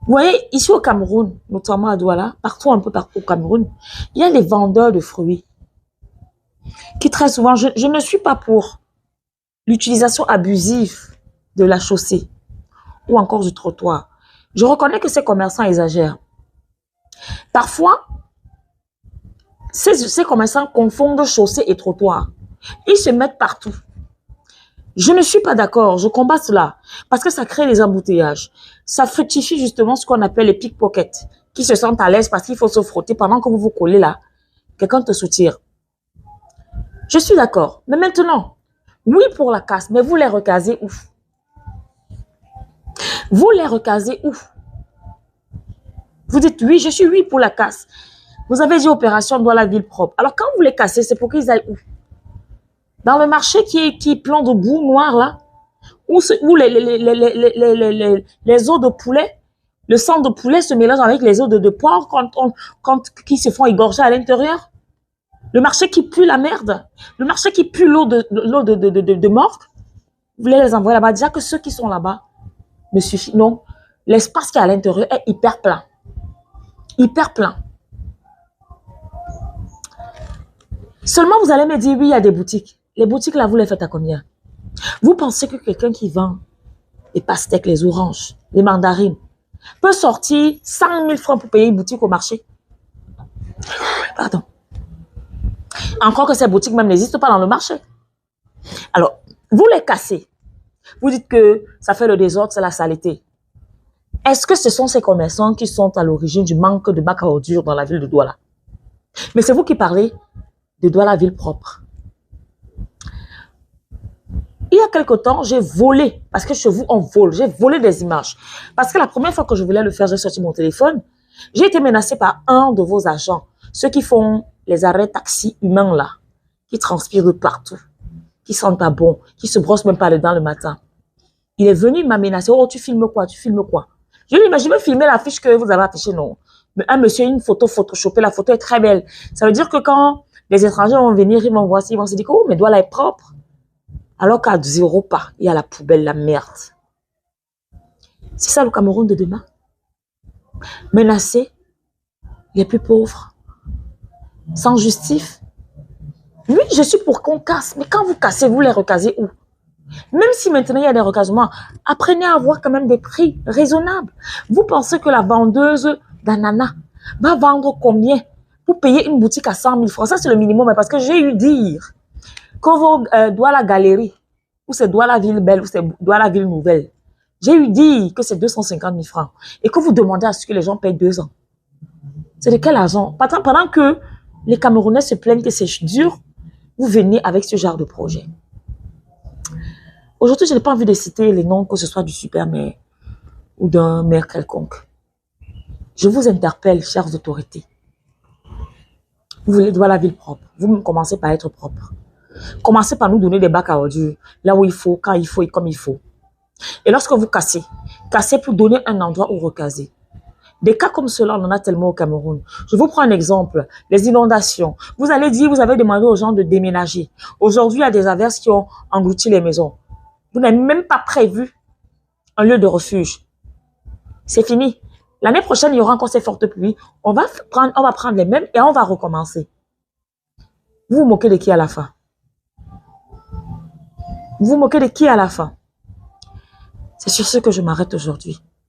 Vous voyez, ici au Cameroun, notamment à Douala, partout un peu partout au Cameroun, il y a des vendeurs de fruits qui très souvent, je ne suis pas pour l'utilisation abusive de la chaussée ou encore du trottoir. Je reconnais que ces commerçants exagèrent. Parfois, ces commerçants confondent chaussée et trottoir. Ils se mettent partout. Je ne suis pas d'accord, je combats cela parce que ça crée des embouteillages. Ça fructifie justement ce qu'on appelle les pickpockets qui se sentent à l'aise parce qu'il faut se frotter pendant que vous vous collez là. Quelqu'un te soutire. Je suis d'accord. Mais maintenant, oui pour la casse, mais vous les recasez où? Vous les recasez où? Vous dites oui, je suis oui pour la casse. Vous avez dit opération dans la ville propre. Alors quand vous les cassez, c'est pour qu'ils aillent où? Dans le marché qui est plein de boue noire là, où les os de poulet, le sang de poulet se mélange avec les os de porc qui se font égorger à l'intérieur. Le marché qui pue la merde. Le marché qui pue l'eau de mort. Vous voulez les envoyer là-bas. Déjà que ceux qui sont là-bas ne suffit. Non. L'espace qui est à l'intérieur est hyper plein. Hyper plein. Seulement, vous allez me dire, oui, il y a des boutiques. Les boutiques là, vous les faites à combien? Vous pensez que quelqu'un qui vend les pastèques, les oranges, les mandarines, peut sortir 100 000 francs pour payer une boutique au marché? Pardon. Encore que ces boutiques même n'existent pas dans le marché. Alors, vous les cassez. Vous dites que ça fait le désordre, c'est la saleté. Est-ce que ce sont ces commerçants qui sont à l'origine du manque de bacs à ordures dans la ville de Douala? Mais c'est vous qui parlez de Douala, ville propre. Il y a quelque temps, j'ai volé, parce que chez vous, on vole, j'ai volé des images. Parce que la première fois que je voulais le faire, j'ai sorti mon téléphone. J'ai été menacée par un de vos agents, ceux qui font les arrêts taxis humains là, qui transpirent de partout, qui sentent pas bon, qui se brossent même pas les dents le matin. Il est venu m'amenacer. Oh, tu filmes quoi? Tu filmes quoi? Je lui ai dit, je vais filmer l'affiche que vous avez affichée, non. Mais un monsieur, une photo photoshopée, la photo est très belle. Ça veut dire que quand les étrangers vont venir, ils vont voir, ils vont se dire, oh, mais Douala est propre. Alors qu'à 0 pas, il y a la poubelle, la merde. C'est ça le Cameroun de demain. Menacé, les plus pauvres, sans justif. Oui, je suis pour qu'on casse, mais quand vous cassez, vous les recasez où? Même si maintenant il y a des recasements, apprenez à avoir quand même des prix raisonnables. Vous pensez que la vendeuse d'ananas va vendre combien pour payer une boutique à 100 000 francs? Ça, c'est le minimum, parce que j'ai eu dire que vos Douala Galerie, ou c'est Douala Ville Belle, ou c'est Douala Ville Nouvelle, j'ai eu dire que c'est 250 000 francs et que vous demandez à ce que les gens payent 2 ans. C'est de quel argent? Pendant que les Camerounais se plaignent que c'est dur, vous venez avec ce genre de projet. Aujourd'hui, je n'ai pas envie de citer les noms, que ce soit du super maire ou d'un maire quelconque. Je vous interpelle, chères autorités. Vous voulez voir la ville propre. Vous commencez par être propre. Commencez par nous donner des bacs à ordures, là où il faut, quand il faut et comme il faut. Et lorsque vous cassez, cassez pour donner un endroit où recaser. Des cas comme cela, on en a tellement au Cameroun. Je vous prends un exemple, les inondations. Vous allez dire, vous avez demandé aux gens de déménager. Aujourd'hui, il y a des averses qui ont englouti les maisons. Vous n'avez même pas prévu un lieu de refuge. C'est fini. L'année prochaine, il y aura encore ces fortes pluies. On va prendre les mêmes et on va recommencer. Vous vous moquez de qui à la fin? Vous vous moquez de qui à la fin? C'est sur ce que je m'arrête aujourd'hui.